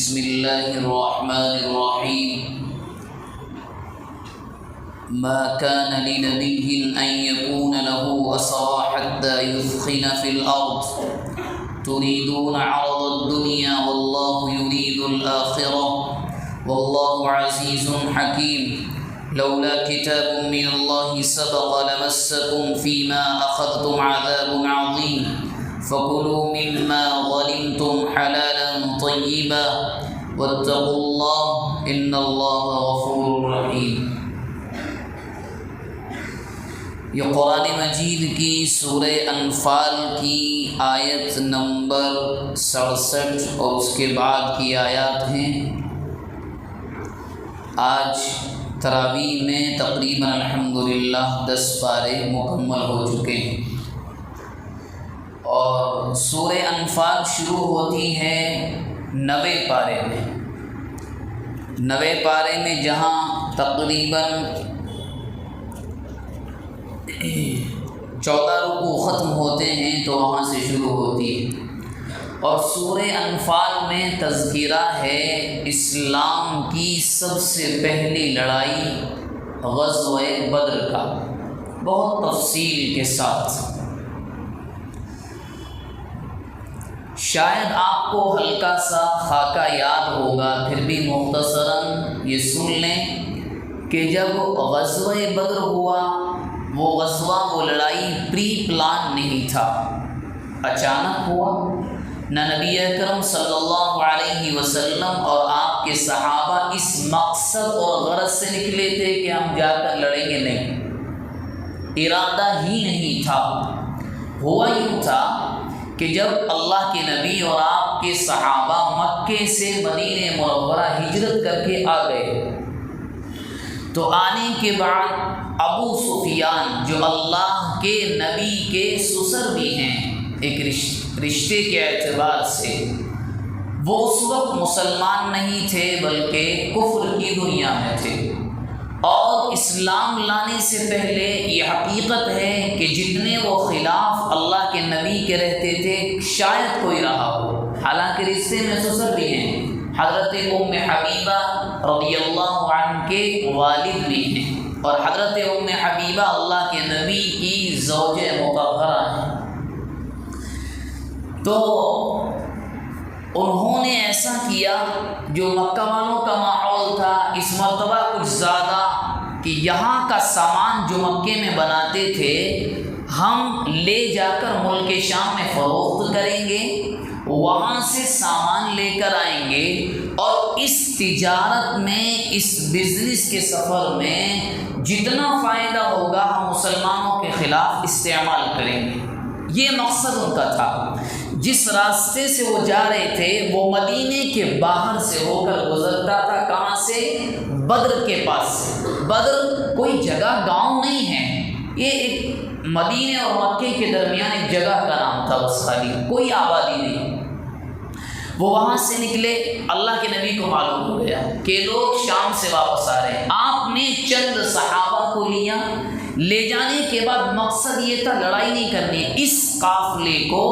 بسم الله الرحمن الرحيم. ما كان لنبي أن يكون له أسرى حتى يثخن في الأرض تريدون عرض الدنيا والله يريد الآخرة والله عزيز حكيم. لولا كتاب من الله سبق لمسكم فيما أخذتم عذاب عظيم فكلوا مما ظلمتم حلالا طيبا واتقوا الله إن الله غفور رحيم. یہ قرآن مجید کی سورہ انفال کی آیت نمبر 67 اور اس کے بعد کی آیات ہیں. آج تراویح میں تقریباً الحمدللہ 10 پارے مکمل ہو چکے ہیں اور سورہ انفال شروع ہوتی ہے 90 پارے میں. 90 پارے میں جہاں تقریباً 14 رکوع ختم ہوتے ہیں تو وہاں سے شروع ہوتی ہے. اور سورہ انفال میں تذکرہ ہے اسلام کی سب سے پہلی لڑائی غزوہ بدر کا، بہت تفصیل کے ساتھ. شاید آپ کو ہلکا سا خاکہ یاد ہوگا، پھر بھی مختصراً یہ سن لیں کہ جب غزوہ بدر ہوا، وہ غزوہ وہ لڑائی پری پلان نہیں تھا، اچانک ہوا. نہ نبی اکرم صلی اللہ علیہ وسلم اور آپ کے صحابہ اس مقصد اور غرض سے نکلے تھے کہ ہم جا کر لڑیں گے، نہیں، ارادہ ہی نہیں تھا. ہوا یوں تھا کہ جب اللہ کے نبی اور آپ کے صحابہ مکے سے مدینہ منورہ ہجرت کر کے آ گئے تو آنے کے بعد ابو سفیان جو اللہ کے نبی کے سسر بھی ہیں ایک رشتے کے اعتبار سے، وہ اس وقت مسلمان نہیں تھے بلکہ کفر کی دنیا میں تھے. اور اسلام لانے سے پہلے یہ حقیقت ہے کہ جتنے وہ خلاف اللہ کے نبی کے رہتے تھے شاید کوئی رہا ہو، حالانکہ رشتے میں سسر بھی ہیں. حضرت ام حبیبہ رضی اللہ عنہ کے والد بھی ہیں اور حضرت ام حبیبہ اللہ کے نبی کی زوج مطہرہ ہیں. تو انہوں نے ایسا کیا، جو مکہ والوں کا ماحول تھا اس مرتبہ کچھ زیادہ، کہ یہاں کا سامان جو مکے میں بناتے تھے ہم لے جا کر ملک شام میں فروخت کریں گے، وہاں سے سامان لے کر آئیں گے اور اس تجارت میں، اس بزنس کے سفر میں جتنا فائدہ ہوگا ہم مسلمانوں کے خلاف استعمال کریں گے. یہ مقصد ان کا تھا. جس راستے سے وہ جا رہے تھے وہ مدینے کے باہر سے ہو کر گزرتا تھا. کہاں سے؟ بدر کے پاس سے. بدر کوئی جگہ گاؤں نہیں ہے، یہ ایک مدینے اور مکے کے درمیان ایک جگہ کا نام تھا بس، خالی کوئی آبادی نہیں. وہ وہاں سے نکلے، اللہ کے نبی کو معلوم ہو گیا کہ لوگ شام سے واپس آ رہے ہیں. آپ نے چند صحابہ کو لیا، لے جانے کے بعد مقصد یہ تھا لڑائی نہیں کرنی. اس قافلے کو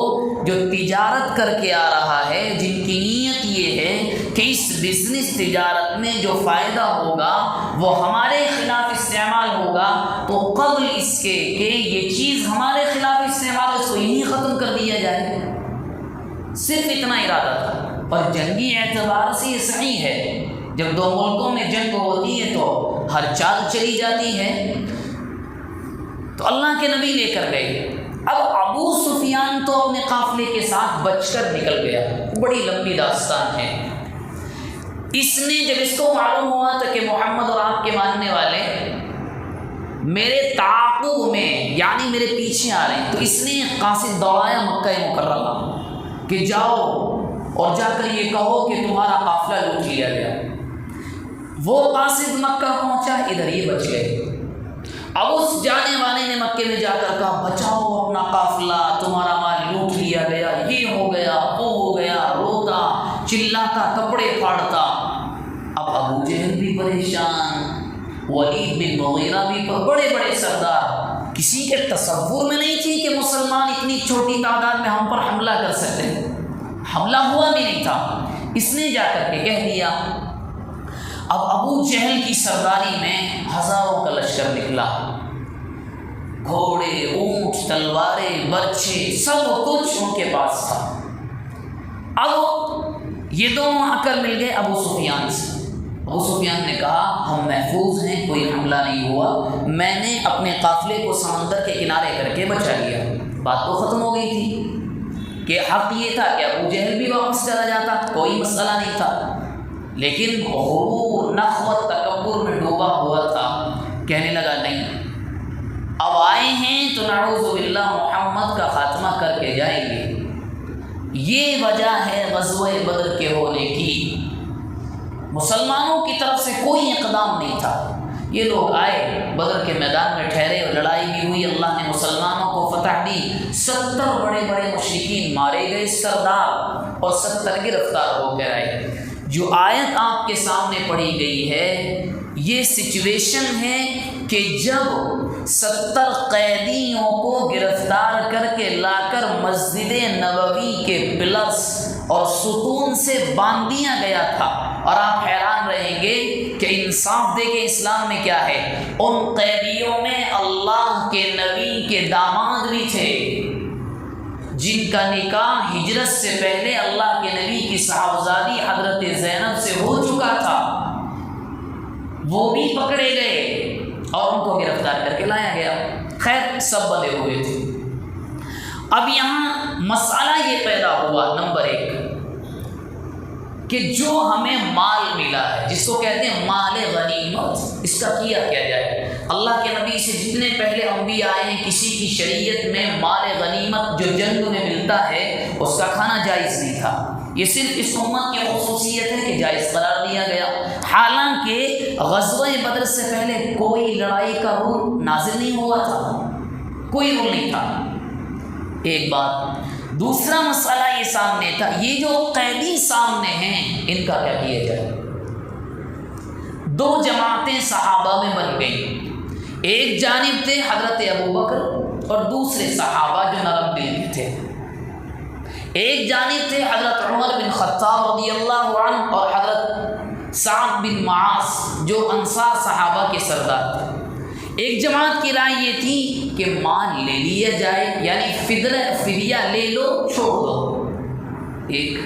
جو تجارت کر کے آ رہا ہے، جن کی نیت یہ ہے کہ اس بزنس تجارت میں جو فائدہ ہوگا وہ ہمارے خلاف استعمال ہوگا، تو قبل اس کے کہ یہ چیز ہمارے خلاف استعمال ہو اس کو یہیں ختم کر دیا جائے. صرف اتنا ارادہ تھا. اور جنگی اعتبار سے یہ صحیح ہے، جب دو ملکوں میں جنگ ہوتی ہے تو ہر چال چلی جاتی ہے. تو اللہ کے نبی لے کر گئے. اب ابو سفیان تو اپنے قافلے کے ساتھ بچ کر نکل گیا. بڑی لمبی داستان ہے. اس نے جب اس کو معلوم ہوا تھا کہ محمد اور آپ کے ماننے والے میرے تعاقب میں یعنی میرے پیچھے آ رہے ہیں، تو اس نے قاصد دوڑایا مکہ مکرمہ کہ جاؤ اور جا کر یہ کہو کہ تمہارا قافلہ لوٹ لیا گیا. وہ قاصد مکہ پہنچا، ادھر یہ بچ گئے. اب اس جانے والے نے مکے میں جا کر کہا بچاؤ اپنا قافلہ، تمہارا مال لوٹ لیا گیا، یہ ہو گیا وہ ہو گیا، روتا چلاتا کپڑے پھاڑتا. اب ابو جہل بھی پریشان، ولید بن مغیرہ بھی، بڑے بڑے سردار، کسی کے تصور میں نہیں تھی کہ مسلمان اتنی چھوٹی تعداد میں ہم پر حملہ کر سکتے ہیں. حملہ ہوا بھی نہیں تھا. اس نے جا کر کے کہہ دیا۔ اب ابو جہل کی سرداری میں ہزاروں کا لشکر نکلا، گھوڑے، اونٹ، تلواریں، برچھے، سب کچھ ان کے پاس تھا۔ اب یہ دونوں آ کر مل گئے ابو سفیان سے۔ ابو سفیان نے کہا ہم محفوظ ہیں، کوئی حملہ نہیں ہوا، میں نے اپنے قافلے کو سمندر کے کنارے کر کے بچا لیا۔ بات تو ختم ہو گئی تھی کہ حق یہ تھا کہ ابو جہل بھی واپس چلا جاتا، کوئی مسئلہ نہیں تھا، لیکن غرور، نخوت، تکبر میں ڈوبا ہوا تھا۔ کہنے لگا نہیں، اب آئے ہیں تو نعوذ باللہ محمد کا خاتمہ کر کے جائیں گے۔ یہ وجہ ہے غزوہ بدر کے ہونے کی۔ مسلمانوں کی طرف سے کوئی اقدام نہیں تھا، یہ لوگ آئے، بدر کے میدان میں ٹھہرے، لڑائی بھی ہوئی، اللہ نے مسلمانوں کو فتح دی، 70 بڑے بڑے مشرکین مارے گئے، سردار اور 70 گرفتار ہو کر آئے۔ جو آیت آپ کے سامنے پڑھی گئی ہے یہ سچویشن ہے کہ جب 70 قیدیوں کو گرفتار کر کے لا کر مسجد نبوی کے پلرز اور ستون سے باندھ دیا گیا تھا، اور آپ حیران رہیں گے کہ انصاف دے کے اسلام میں کیا ہے، ان قیدیوں میں اللہ کے نبی کے داماد بھی تھے، جن کا نکاح ہجرت سے پہلے اللہ کے نبی کی صاحبزادی حضرت زینب سے ہو چکا تھا، وہ بھی پکڑے گئے اور ان کو گرفتار کر کے لایا گیا۔ خیر سب بندے ہوئے تھے۔ اب یہاں مسئلہ یہ پیدا ہوا نمبر 1 کہ جو ہمیں مال ملا ہے، جس کو کہتے ہیں مال غنیمت، اس کا کیا جائے۔ اللہ کے نبی سے جتنے پہلے انبیاء آئے ہیں، کسی کی شریعت میں مال غنیمت جو جنگ میں ملتا ہے اس کا کھانا جائز نہیں تھا، یہ صرف اس امت کی خصوصیت ہے کہ جائز قرار دیا گیا۔ حالانکہ غزوہ بدر سے پہلے کوئی لڑائی کا رول نازل نہیں ہوا تھا، کوئی رول نہیں تھا۔ ایک بات، دوسرا مسئلہ یہ سامنے تھا، یہ جو قیدی سامنے ہیں ان کا کیا کیا جائے۔ 2 جماعتیں صحابہ میں بن گئیں، ایک جانب تھے حضرت ابو بکر اور دوسرے صحابہ جو نرم دل کے تھے، ایک جانب تھے حضرت عمر بن خطاب رضی اللہ عنہ اور حضرت سعد بن معاذ جو انصار صحابہ کے سردار تھے۔ ایک جماعت کی رائے یہ تھی کہ مال لے لیا جائے، یعنی فدیہ لے لو چھوڑ دو، ایک۔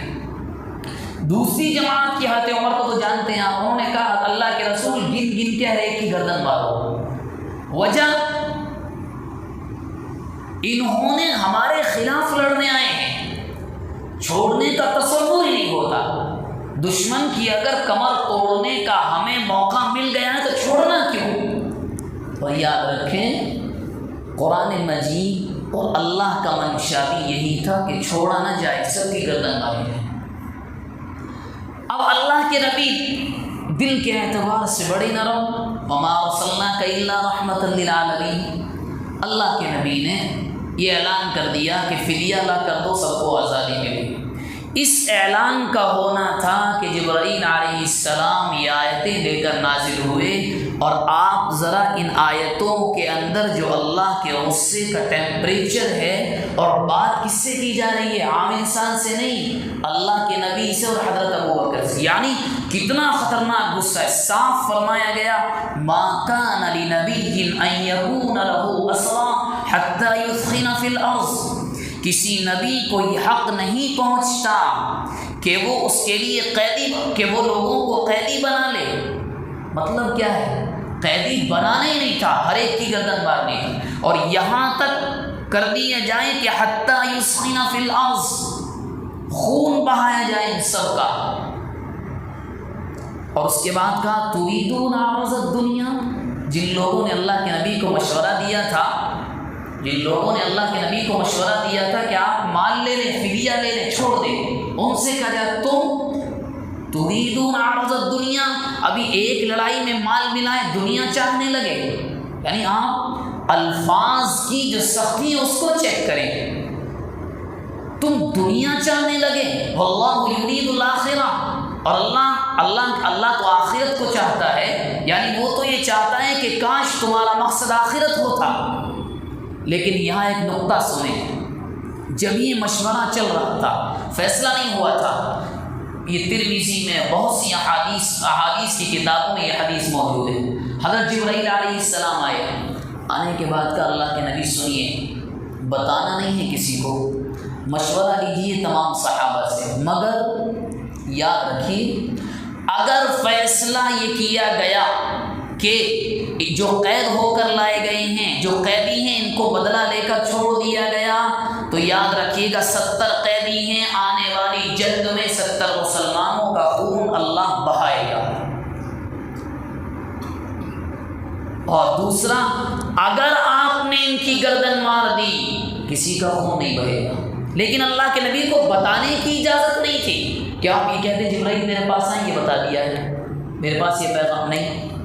دوسری جماعت کی حضرت عمر کو تو جانتے ہیں آپ، انہوں نے کہا اللہ کے رسول گن گن کے ہر ایک کی گردن مارو۔ وجہ انہوں نے ہمارے خلاف لڑنے آئے ہیں، چھوڑنے کا تصور ہی نہیں ہوتا۔ دشمن کی اگر کمر توڑنے کا ہمیں موقع مل گیا ہے تو چھوڑنا کیوں؟ اور یاد رکھیں قرآن مجید اور اللہ کا منشا بھی یہی تھا کہ چھوڑا نہ جائے، سب کی گردن ماری جائے۔ اب اللہ کے نبی دل کے اعتبار سے بڑی نرم، وما ارسلناک الا رحمۃ للعالمین، اللہ کے نبی نے یہ اعلان کر دیا کہ فدیہ لا کر دو، سب کو آزادی ملی۔ اس اعلان کا ہونا تھا کہ جبرائیل علیہ السلام یہ آیتیں لے کر نازل ہوئے، اور آپ ذرا ان آیتوں کے اندر جو اللہ کے غصے کا ٹیمپریچر ہے، اور بات کس سے کی جا رہی ہے؟ عام انسان سے نہیں، اللہ کے نبی سے اور حضرت ابو بکر سے، یعنی کتنا خطرناک غصہ ہے۔ صاف فرمایا گیا ما کان لنبی ان یکون له اسرا حتی یثخن فی الارض، کسی نبی کو یہ حق نہیں پہنچتا کہ وہ اس کے لیے قیدی، کہ وہ لوگوں کو قیدی بنا لے۔ مطلب کیا ہے؟ قیدی بنانا ہی نہیں تھا، ہر ایک کی گردن مارنی تھی، اور یہاں تک کر دیا جائے کہ حتی یسخن فی الارض، خون بہایا جائے ان سب کا۔ اور اس کے بعد کہا تریدون عرض الدنیا، جن لوگوں نے اللہ کے نبی کو مشورہ دیا تھا، جن لوگوں نے اللہ کے نبی کو مشورہ دیا تھا کہ آپ مال لے لیں، فدیہ لے لیں، چھوڑ دیں، ان سے کہا جائے تم تریدون عرض الدنیا، ابھی ایک لڑائی میں مال ملا ہے، دنیا چاہنے لگے، یعنی آپ الفاظ کی جو سختی ہے اس کو چیک کریں، تم دنیا چاہنے لگے، واللہ یرید الآخرہ، اور اللہ تو آخرت کو چاہتا ہے، یعنی وہ تو یہ چاہتا ہے کہ کاش تمہارا مقصد آخرت ہوتا۔ لیکن یہاں ایک نقطہ سنیں، جب یہ مشورہ چل رہا تھا، فیصلہ نہیں ہوا تھا، یہ ترمذی میں بہت سی احادیث کی کتابوں میں یہ حدیث موجود ہے۔ حضرت جبرائیل علیہ السلام آئے، آنے کے بعد کا اللہ کے نبی سنیے، بتانا نہیں ہے کسی کو، مشورہ لیجیے تمام صحابہ سے، مگر یاد رکھیے اگر فیصلہ یہ کیا گیا کہ جو قید ہو کر لائے گئے ہیں، جو قیدی ہیں، ان کو بدلہ لے کر چھوڑ دیا گیا، تو یاد رکھیے گا 70 قیدی ہیں، آنے والی جنگ میں 70 مسلمانوں کا خون اللہ بہائے گا۔ اور دوسرا، اگر آپ نے ان کی گردن مار دی، کسی کا خون نہیں بہے گا۔ لیکن اللہ کے نبی کو بتانے کی اجازت نہیں تھی کہ آپ یہ کہتے جبرائیل میرے پاس آئیں، یہ بتا دیا ہے، میرے پاس یہ پیغام نہیں۔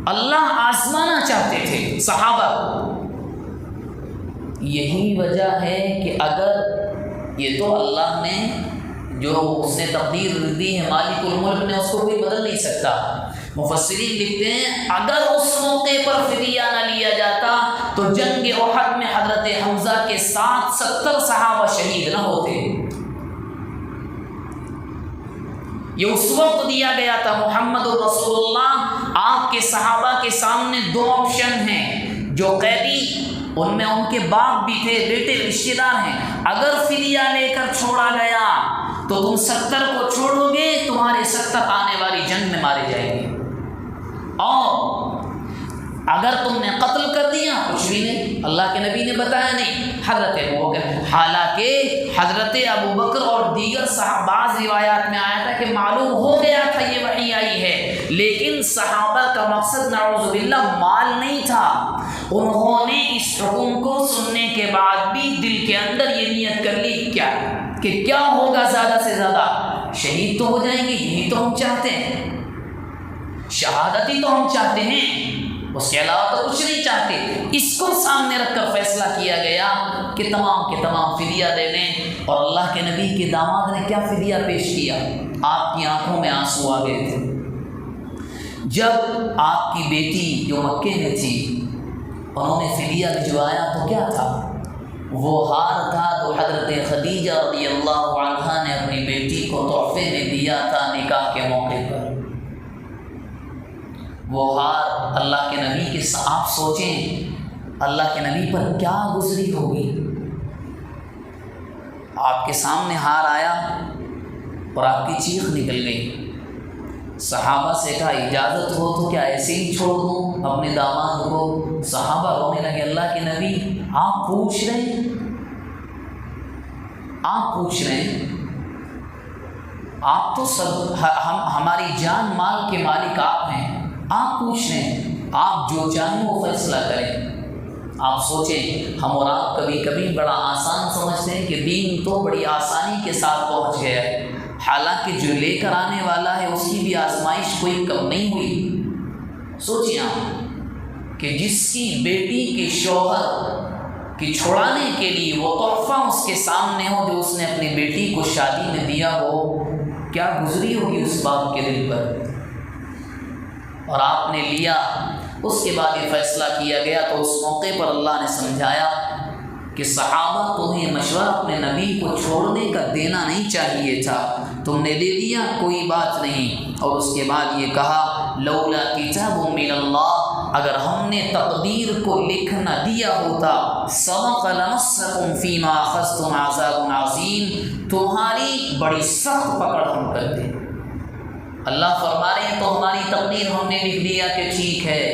اللہ آزمانا چاہتے تھے صحابہ کو۔ یہی وجہ ہے کہ اگر یہ تو اللہ نے جو اس نے تقدیر دی ہے، مالک الملک نے، اس کو کوئی بدل نہیں سکتا۔ مفسرین لکھتے ہیں اگر اس موقع پر فدیہ نہ لیا جاتا تو جنگ احد میں حضرت حمزہ کے ساتھ 70 صحابہ شہید نہ ہوتے۔ یہ اس وقت دیا گیا تھا محمد رسول اللہ، آپ کے صحابہ کے سامنے 2 آپشن ہیں، جو قیدی ان میں ان کے باپ بھی تھے، بیٹے رشتہ دار ہیں، اگر فدیہ لے کر چھوڑا گیا تو تم 70 کو چھوڑو گے، تمہارے 70 آنے والی جنگ میں مارے جائیں گے، اور اگر تم نے قتل کر دیا کچھ بھی نہیں، اللہ کے نبی نے بتایا نہیں۔ حضرت ابوبکر، حالانکہ حضرت ابوبکر اور دیگر صحابہ، بعض روایات میں آیا تھا کہ معلوم ہو گیا تھا یہ وحی آئی ہے، لیکن صحابہ کا مقصد نعوذ باللہ مال نہیں تھا۔ انہوں نے اس حکم کو سننے کے بعد بھی دل کے اندر یہ نیت کر لی کہ کیا ہوگا، زیادہ سے زیادہ شہید تو ہو جائیں گے، یہی تو ہم چاہتے ہیں، شہادت ہی تو ہم چاہتے ہیں، اس کے علاوہ تو کچھ نہیں چاہتے۔ اس کو سامنے رکھ کر فیصلہ کیا گیا کہ تمام کے تمام فدیہ دے دیں۔ اور اللہ کے نبی کے داماد نے کیا فدیہ پیش کیا؟ آپ کی آنکھوں میں آنسو آ گئے تھے جب آپ کی بیٹی جو مکے میں تھی انہوں نے فدیہ بھجوایا، تو کیا تھا؟ وہ ہار تھا جو حضرت خدیجہ رضی اللہ عنہا نے اپنی بیٹی کو تحفے میں دیا تھا نکاح کے موقع پر۔ وہ ہار اللہ کے نبی کے ساتھ، آپ سوچیں اللہ کے نبی پر کیا گزری ہوگی۔ آپ کے سامنے ہار آیا اور آپ کی چیخ نکل گئی۔ صحابہ سے کہا اجازت ہو تو کیا ایسے ہی چھوڑ دوں اپنے داماد کو؟ صحابہ رونے لگے، اللہ کے نبی آپ پوچھ رہے ہیں، آپ تو سب ہماری جان مال کے مالک آپ ہیں، آپ پوچھ رہے ہیں، آپ جو چاہیں وہ فیصلہ کریں۔ آپ سوچیں ہم اور آپ کبھی کبھی بڑا آسان سمجھتے ہیں کہ دین تو بڑی آسانی کے ساتھ پہنچ گیا ہے، حالانکہ جو لے کر آنے والا ہے اس کی بھی آزمائش کوئی کم نہیں ہوئی۔ سوچیں آپ کہ جس کی بیٹی کے شوہر کی چھڑانے کے لیے وہ تحفہ اس کے سامنے ہو جو اس نے اپنی بیٹی کو شادی میں دیا ہو، کیا گزری ہوگی اس باپ کے دل پر؟ اور آپ نے لیا۔ اس کے بعد یہ فیصلہ کیا گیا تو اس موقع پر اللہ نے سمجھایا کہ صحابہ تمہیں مشورہ اپنے نبی کو چھوڑنے کا دینا نہیں چاہیے تھا، تم نے لے لیا، کوئی بات نہیں۔ اور اس کے بعد یہ کہا لولا کتاب من اللہ، اگر ہم نے تقدیر کو لکھ نہ دیا ہوتا، سبق لمسکم فیما اخذتم عذاب عظیم، تمہاری بڑی سخت پکڑ ہم کرتے۔ اللہ فرما رہے ہیں تو ہماری تقدیر ہم نے لکھ دیا کہ ٹھیک ہے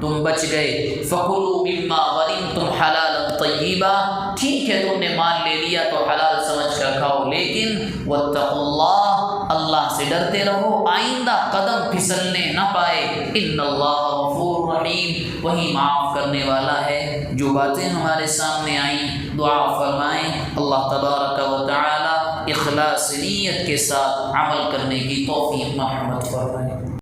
تم بچ گئے، فَكُلُوا مِمَّا غَنِمْتُمْ حَلَالًا طَيِّبًا، ٹھیک ہے تم نے مال لے لیا تو حلال سمجھ کر کھاؤ، لیکن وَاتَّقُوا اللَّهَ، اللہ سے ڈرتے رہو، آئندہ قدم پھسلنے نہ پائے، إِنَّ اللَّهَ غَفُورٌ رَحِيمٌ، وہی معاف کرنے والا ہے۔ جو باتیں ہمارے سامنے آئیں دعا فرمائیں اللہ تبارک و تعالی اخلاص نیت کے ساتھ عمل کرنے کی توفیق مرحمت فرمائے۔